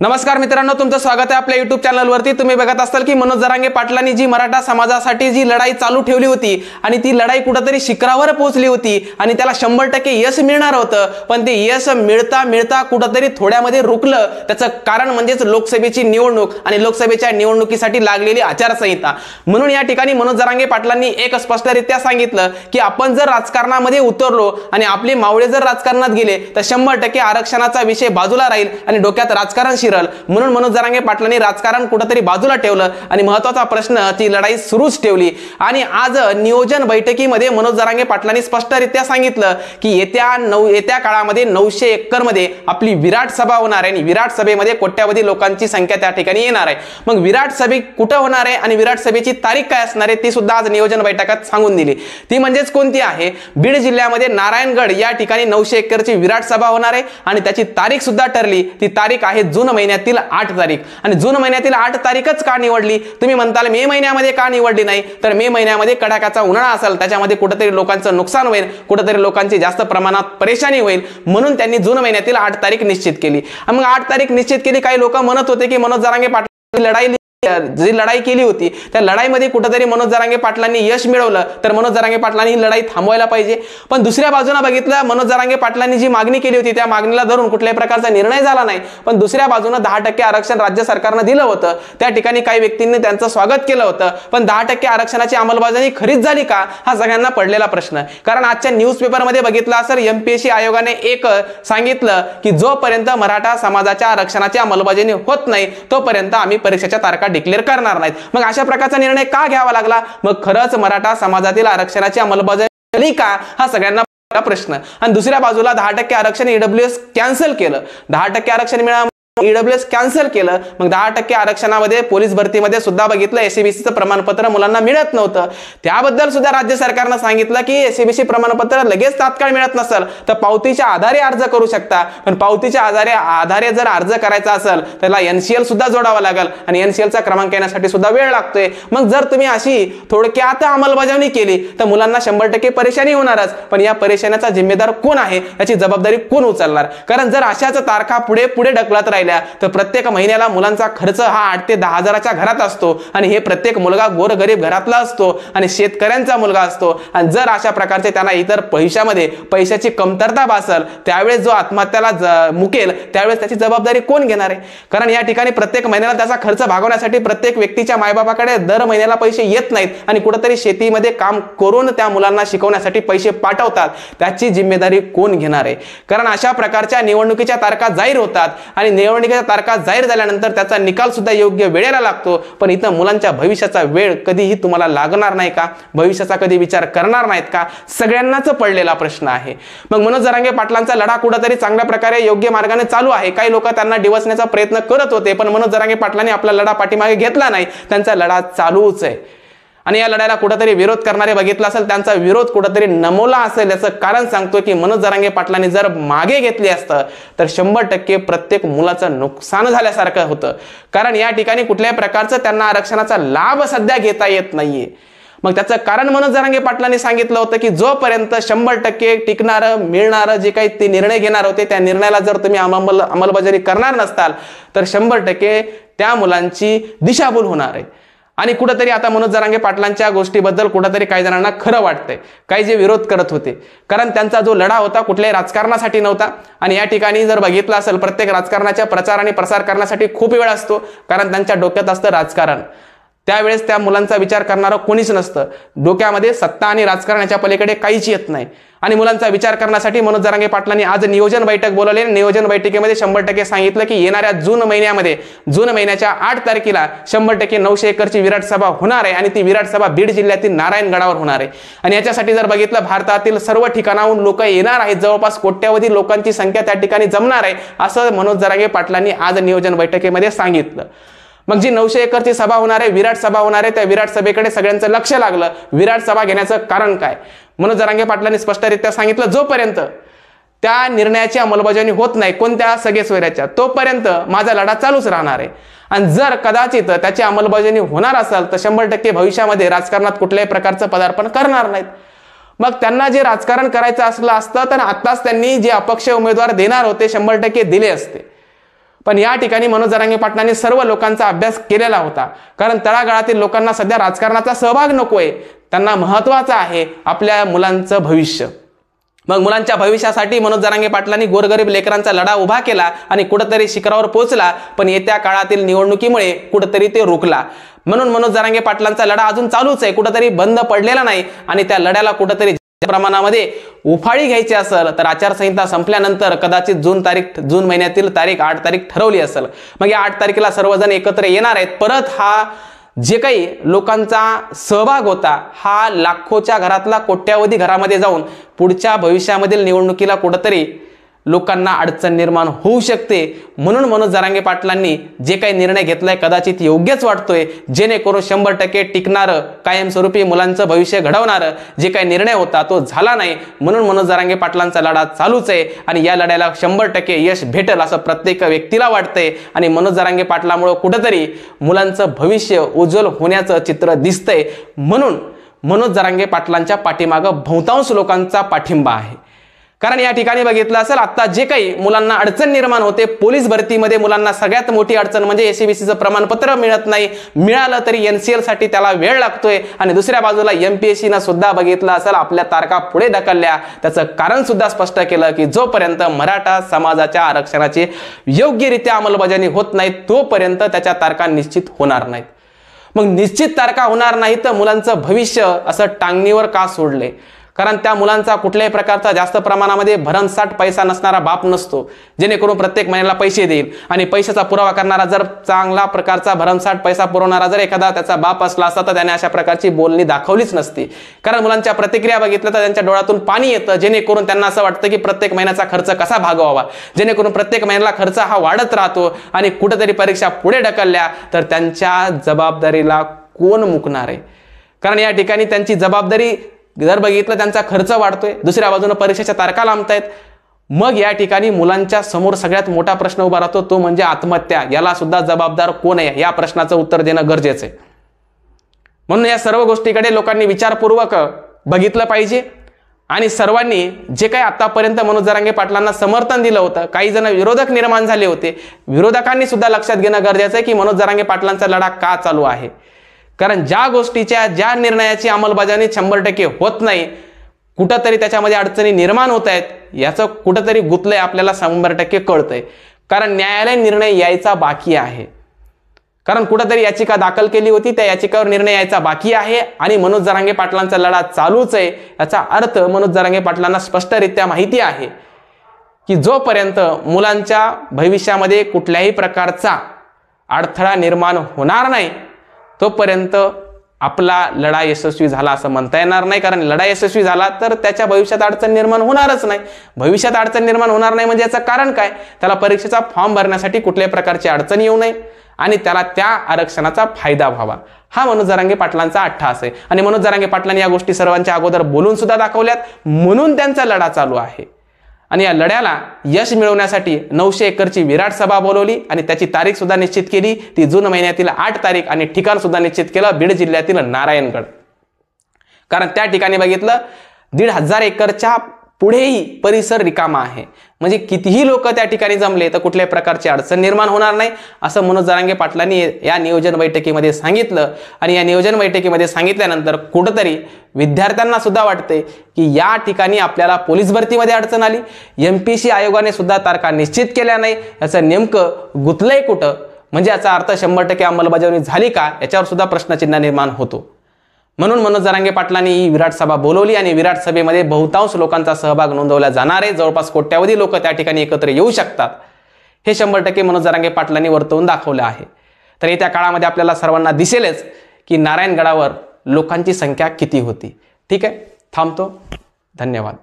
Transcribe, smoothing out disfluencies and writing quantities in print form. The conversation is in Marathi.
नमस्कार मित्रांनो, तुमचं स्वागत आहे आपल्या YouTube चॅनलवरती। तुम्ही बघत असाल की मनोज जरांगे पाटलांनी जी मराठा समाजासाठी जी लढाई चालू ठेवली होती आणि ती लढाई कुठेतरी शिखरावर पोहोचली होती आणि त्याला 100% यश मिळणार होतं, पण ते यश मिळता मिळता कुठेतरी थोड्यामध्ये रुकलं। त्याचं कारण म्हणजेच लोकसभेची निवडणूक आणि लोकसभेच्या निवडणुकीसाठी लागलेली आचारसंहिता। म्हणून या ठिकाणी मनोज जरांगे पाटलांनी एक स्पष्टरित्या सांगितलं की आपण जर राजकारणामध्ये उतरलो आणि आपले मावळे जर राजकारणात गेले तर 100% आरक्षणाचा विषय बाजूला राहील आणि डोक्यात राजकारण म्हणून मनोज जरांगे पाटलांनी राजकारण कुठेतरी बाजूला ठेवलं आणि महत्त्वाचा प्रश्न ती लढाई सुरूच ठेवली। आणि आज नियोजन बैठकीमध्ये मनोज जरांगे पाटलांनी स्पष्टरित्या सांगितलं की येत्या काळामध्ये 900 एकर मध्ये आपली विराट सभा होणार आहे आणि विराट सभेमध्ये कोट्यावधी लोकांची संख्या त्या ठिकाणी येणार आहे। मग विराट सभा कुठे होणार आहे आणि विराट सभेची तारीख काय असणार आहे ती सुद्धा आज नियोजन बैठकीत सांगून दिली। ती म्हणजेच कोणती आहे? बीड जिल्ह्यामध्ये नारायणगड या ठिकाणी 900 एकरची विराट सभा होणार आहे आणि त्याची तारीख सुद्धा ठरली। ती तारीख आहे जून महिन्यातील 8 तारीख। आणि जून महिन्यातील 8 तारीखच का निवडली? तुम्ही म्हणताल मे महिन्यामध्ये का निवडली नाही? तर मे महिन्यामध्ये कडाक्याचा उन्हाळा असेल, त्याच्यामध्ये कुठेतरी लोकांचं नुकसान होईल, कुठेतरी लोकांची जास्त प्रमाणात परेशानी होईल, म्हणून त्यांनी जून महिन्यातील 8 तारीख निश्चित केली। मग 8 तारीख निश्चित केली। काही लोक म्हणत होते की मनोज जरांगे पाटील जी लढाई केली होती त्या लढाईमध्ये कुठेतरी मनोज जरांगे पाटलांनी यश मिळवलं तर मनोज जरांगे पाटलांनी ही लढाई थांबवायला पाहिजे। पण दुसऱ्या बाजूने बघितलं, मनोज जरांगे पाटलांनी जी मागणी केली होती त्या मागणीला धरून कुठल्याही प्रकारचा निर्णय झाला नाही। पण दुसऱ्या बाजूने 10% आरक्षण राज्य सरकारने दिलं होतं, त्या ठिकाणी काही व्यक्तींनी त्यांचं स्वागत केलं होतं, पण 10% आरक्षणाची अंमलबजावणी खरीच झाली का हा सगळ्यांना पडलेला प्रश्न। कारण आजच्या न्यूजपेपरमध्ये बघितलं असेल, MPSC आयोगाने एक सांगितलं की जोपर्यंत मराठा समाजाच्या आरक्षणाची अंमलबजावणी होत नाही तोपर्यंत आम्ही परीक्षेच्या तारखा डिक्लेअर करणार नाहीत। मग अशा प्रकारचा निर्णय का घ्यावा लागला? मग खरंच मराठा समाजातील आरक्षणाची अंमलबजावणी का हा सगळ्यांना प्रश्न। आणि दुसऱ्या बाजूला 10% आरक्षण EWS कॅन्सल केलं, 10% आरक्षण मिळालं, EWS कॅन्सल केलं। मग 10% आरक्षणामध्ये पोलीस भरतीमध्ये सुद्धा बघितलं SABCचं प्रमाणपत्र मुलांना मिळत नव्हतं, त्याबद्दल सुद्धा राज्य सरकारने सांगितलं की SABC प्रमाणपत्र लगेच तात्काळ मिळत नसेल तर पावतीच्या आधारे अर्ज करू शकता। पण पावतीच्या आधारे जर अर्ज करायचा असेल त्याला NCL सुद्धा जोडावा लागेल आणि NCLचा क्रमांक येण्यासाठी सुद्धा वेळ लागतोय। मग जर तुम्ही अशी थोडक्यात अंमलबजावणी केली तर मुलांना 100% परेशानी होणारच, पण या परेशानीचा जिम्मेदार कोण आहे, याची जबाबदारी कोण उचलणार? कारण जर अशाच तारखा पुढे पुढे ढकलत राहिल्या तर प्रत्येक महिन्याला मुलांचा खर्च हा 8 ते 10 हजाराच्या घरात असतो आणि हे प्रत्येक मुलगा गोरगरीब घरातला असतो आणि शेतकऱ्यांचा मुलगा असतो। आणि जर अशा प्रकारचे त्यांना इतर भविष्यामध्ये पैशाची कमतरता भासेल त्यावेळेस जो आत्महत्याला मुकेल त्यावेळेस त्याची जबाबदारी कोण घेणार आहे? कारण या ठिकाणी प्रत्येक महिन्याला त्याचा खर्च भागवण्यासाठी प्रत्येक व्यक्तीच्या मायबापाकडे दर महिन्याला पैसे येत नाहीत आणि कुठेतरी शेतीमध्ये काम करून त्या मुलांना शिकवण्यासाठी पैसे पाठवतात, त्याची जिम्मेदारी कोण घेणार आहे? कारण अशा प्रकारच्या निवडणुकीच्या तारखा जाहीर होतात आणि निवडणुकीच्या तारखा जाहीर झाल्यानंतर त्याचा निकाल सुद्धा योग्य वेळेला लागतो, पण इथं मुलांच्या भविष्याचा वेळ कधीही तुम्हाला लागणार नाही का? भविष्याचा कधी विचार करणार नाहीत का? सगळ्यांनाच पडलेला प्रश्न आहे। मग मनोज जरांगे पाटलांचा लढा कुठेतरी चांगल्या प्रकारे योग्य मार्गाने चालू आहे। काही लोक त्यांना डिवचण्याचा प्रयत्न करत होते, पण मनोज जरांगे पाटलांनी आपला लढा पाठीमागे घेतला नाही, त्यांचा लढा चालूच आहे। आणि या लढ्याला कुठेतरी विरोध करणारे बघितला असेल त्यांचा विरोध कुठेतरी नमवला असेल। याचं कारण सांगतो की मनोज जरांगे पाटलांनी जर मागे घेतली असतं तर 100% प्रत्येक मुलाचं नुकसान झाल्यासारखं होतं। कारण या ठिकाणी कुठल्याही प्रकारचं त्यांना आरक्षणाचा लाभ सध्या घेता येत नाहीये। मग त्याचं कारण मनोज जरांगे पाटलांनी सांगितलं होतं की जोपर्यंत 100% टिकणारं मिळणारं जे काही ते निर्णय घेणार होते त्या निर्णयाला जर तुम्ही अंमलबजावणी करणार नसताल तर 100% त्या मुलांची दिशाभूल होणार आहे। आणि कुठेतरी आता मनोज जरांगे पाटलांच्या गोष्टीबद्दल कुठेतरी काही जणांना खरं वाटतंय, काही जे विरोध करत होते, कारण त्यांचा जो लढा होता कुठल्याही राजकारणासाठी नव्हता। आणि या ठिकाणी जर बघितलं असेल प्रत्येक राजकारणाच्या प्रचार आणि प्रसार करण्यासाठी खूप वेळ असतो, कारण त्यांच्या डोक्यात असतं राजकारण, त्यावेळेस त्या मुलांचा विचार करणारं कोणीच नसतं। डोक्यामध्ये सत्ता आणि राजकारणाच्या पलीकडे काहीच येत नाही आणि मुलांचा विचार करण्यासाठी मनोज जरांगे पाटलांनी आज नियोजन बैठक बोलावली। नियोजन बैठकीमध्ये 100% सांगितलं की येणाऱ्या जून महिन्याच्या 8 तारखेला 100% 900 एकरची विराट सभा होणार आहे आणि ती विराट सभा बीड जिल्ह्यातील नारायणगडावर होणार आहे। आणि याच्यासाठी जर बघितलं भारतातील सर्व ठिकाणाहून लोक येणार आहेत, जवळपास कोट्यावधी लोकांची संख्या त्या ठिकाणी जमणार आहे असं मनोज जरांगे पाटलांनी आज नियोजन बैठकीमध्ये सांगितलं। मग जी 900 एकरची सभा होणार आहे, विराट सभा होणार आहे, त्या विराट सभेकडे सगळ्यांचं लक्ष लागलं। विराट सभा घेण्याचं कारण काय? मनोज जरांगे पाटलांनी स्पष्टरित्या सांगितलं जोपर्यंत त्या निर्णयाची अंमलबजावणी होत नाही कोणत्या सगळेसोयऱ्याच्या तोपर्यंत माझा लढा चालूच राहणार आहे। आणि जर कदाचित त्याची अंमलबजावणी होणार असेल तर 100% भविष्यामध्ये राजकारणात कुठल्याही प्रकारचं पदार्पण करणार नाहीत। मग त्यांना जे राजकारण करायचं असलं असतं तर आताच त्यांनी जे अपक्ष उमेदवार देणार होते 100% दिले असते। पण या ठिकाणी मनोज जरांगे पाटलांनी सर्व लोकांचा अभ्यास केलेला होता, कारण तळागाळातील लोकांना सध्या राजकारणाचा सहभाग नकोय, त्यांना महत्त्वाचं आहे आपल्या मुलांचं भविष्य। मग मुलांच्या भविष्यासाठी मनोज जरांगे पाटलांनी गोरगरीब लेकरांचा लढा उभा केला आणि कुठेतरी शिखरावर पोहोचला, पण येत्या काळातील निवडणुकीमुळे कुठेतरी ते रुकला। म्हणून मनोज जरांगे पाटलांचा लढा अजून चालूच आहे, कुठेतरी बंद पडलेला नाही आणि त्या लढ्याला कुठेतरी प्रमाणामध्ये उफाळी घ्यायची असेल तर आचारसंहिता संपल्यानंतर कदाचित जून महिन्यातील तारीख 8 तारीख ठरवली असेल। मग या 8 तारखेला सर्वजण एकत्र येणार आहेत। परत हा जे काही लोकांचा सहभाग होता हा लाखोच्या घरातला कोट्यावधी घरामध्ये जाऊन पुढच्या भविष्यामधील निवडणुकीला कुठेतरी लोकांना अडचण निर्माण होऊ शकते। म्हणून मनोज जरांगे पाटलांनी जे काही निर्णय घेतलाय कदाचित योग्यच वाटतोय, जेणेकरून 100% टिकणारं कायमस्वरूपी मुलांचं भविष्य घडवणारं जे काही निर्णय होता तो झाला नाही। म्हणून मनोज जरांगे पाटलांचा लढा चालूच आहे आणि या लढ्याला 100% यश भेटेल असं प्रत्येक व्यक्तीला वाटतंय आणि मनोज जरांगे पाटलामुळे कुठेतरी मुलांचं भविष्य उज्ज्वल होण्याचं चित्र दिसतंय। म्हणून मनोज जरांगे पाटलांच्या पाठीमागं बहुतांश लोकांचा पाठिंबा आहे। कारण या ठिकाणी बघितलं असेल आता जे काही मुलांना अडचण निर्माण होते, पोलीस भरतीमध्ये मुलांना सगळ्यात मोठी अडचण म्हणजे एससीबीसीचं प्रमाणपत्र मिळत नाही, मिळालं तरी एनसीएल साठी त्याला वेळ लागतोय आणि दुसऱ्या बाजूला एमपीएससीनं सुद्धा बघितलं असेल आपल्या तारखा पुढे ढकलल्या। त्याचं कारण सुद्धा स्पष्ट केलं की जोपर्यंत मराठा समाजाच्या आरक्षणाची योग्यरित्या अंमलबजावणी होत नाही तोपर्यंत त्याच्या तारखा निश्चित होणार नाहीत। मग निश्चित तारखा होणार नाही तर मुलांचं भविष्य असं टांगणीवर का सोडले? कारण त्या मुलांचा कुठल्याही प्रकारचा जास्त प्रमाणामध्ये भरमसाठ पैसा नसणारा बाप नसतो, जेणेकरून प्रत्येक महिन्याला पैसे देईल आणि पैशाचा पुरावा करणारा जर चांगला प्रकारचा भरमसाठ पैसा पुरवणारा जर एखादा त्याचा बाप असला असता तर त्याने अशा प्रकारची बोलणी दाखवलीच नसती। कारण मुलांच्या प्रतिक्रिया बघितल्या तर त्यांच्या डोळ्यातून पाणी येतं, जेणेकरून त्यांना असं वाटतं की प्रत्येक महिन्याचा खर्च कसा भागवावा, जेणेकरून प्रत्येक महिन्याला खर्च हा वाढत राहतो आणि कुठेतरी परीक्षा पुढे ढकलल्या तर त्यांच्या जबाबदारीला कोण मुकणार आहे? कारण या ठिकाणी त्यांची जबाबदारी जर बघितलं त्यांचा खर्च वाढतोय, दुसऱ्या बाजूने परीक्षेच्या तारखा लांबतायत। मग या ठिकाणी मुलांच्या समोर सगळ्यात मोठा प्रश्न उभा राहतो तो म्हणजे आत्महत्या। याला सुद्धा जबाबदार कोण आहे या प्रश्नाचं उत्तर देणं गरजेचं आहे। म्हणून या सर्व गोष्टीकडे लोकांनी विचारपूर्वक बघितलं पाहिजे आणि सर्वांनी जे काही आतापर्यंत मनोज जरांगे पाटलांना समर्थन दिलं होतं, काही जण विरोधक निर्माण झाले होते, विरोधकांनी सुद्धा लक्षात घेणं गरजेचं आहे की मनोज जरांगे पाटलांचा लढा का चालू आहे। कारण ज्या निर्णयाची अंमलबजावणी 100% होत नाही, कुठंतरी त्याच्यामध्ये अडचणी निर्माण होत आहेत, याचं कुठंतरी गुतलंय आपल्याला 100% कळतंय। कारण न्यायालय निर्णय यायचा बाकी आहे, कारण कुठंतरी याचिका दाखल केली होती, त्या याचिकावर निर्णय यायचा बाकी आहे आणि मनोज जरांगे पाटलांचा लढा चालूच आहे। याचा अर्थ मनोज जरांगे पाटलांना स्पष्टरित्या माहिती आहे की जोपर्यंत मुलांच्या भविष्यामध्ये कुठल्याही प्रकारचा अडथळा निर्माण होणार नाही तोपर्यंत आपला लढा यशस्वी झाला असं म्हणता येणार नाही। कारण लढा यशस्वी झाला तर त्याच्या भविष्यात अडचण निर्माण होणारच नाही। भविष्यात अडचण निर्माण होणार नाही म्हणजे याचं कारण काय? त्याला परीक्षेचा फॉर्म भरण्यासाठी कुठल्याही प्रकारची अडचण येऊ नये आणि त्याला त्या आरक्षणाचा फायदा व्हावा, हा मनोज जरांगे पाटलांचा अट्टहास आहे। आणि मनोज जरांगे पाटलांनी या गोष्टी सर्वांच्या अगोदर बोलून सुद्धा दाखवल्यात, म्हणून त्यांचा लढा चालू आहे। आणि या लढ्याला यश मिळवण्यासाठी 900 एकरची विराट सभा बोलवली आणि त्याची तारीख सुद्धा निश्चित केली, ती जून महिन्यातील 8 तारीख आणि ठिकाण सुद्धा निश्चित केलं बीड जिल्ह्यातील नारायणगड। कारण त्या ठिकाणी बघितलं 1,500 एकरच्या पुढेही परिसर रिकामा आहे, म्हणजे कितीही लोक त्या ठिकाणी जमले तर कुठल्याही प्रकारची अडचण निर्माण होणार नाही असं मनोज जरांगे पाटलांनी या नियोजन बैठकीमध्ये सांगितलं। आणि या नियोजन बैठकीमध्ये सांगितल्यानंतर कुठेतरी विद्यार्थ्यांना सुद्धा वाटते की या ठिकाणी आपल्याला पोलीस भरतीमध्ये अडचण आली, एमपीएससी आयोगाने सुद्धा तारखा निश्चित केल्या नाही, याचं नेमकं गुतलंय कुठं, म्हणजे याचा अर्थ 100% अंमलबजावणी झाली का याच्यावर सुद्धा प्रश्नचिन्ह निर्माण होतो। म्हणून मनोज जरांगे पाटलांनी ही विराट सभा बोलवली आणि विराट सभेमध्ये बहुतांश लोकांचा सहभाग नोंदवला जाणार आहे, जवळपास कोट्यावधी लोक त्या ठिकाणी एकत्र येऊ शकतात, हे 100% मनोज जरांगे पाटलांनी वर्तवून दाखवलं आहे। तर येत्या काळामध्ये आपल्याला सर्वांना दिसेलच की नारायणगडावर लोकांची संख्या किती होती। ठीक आहे, थांबतो, धन्यवाद।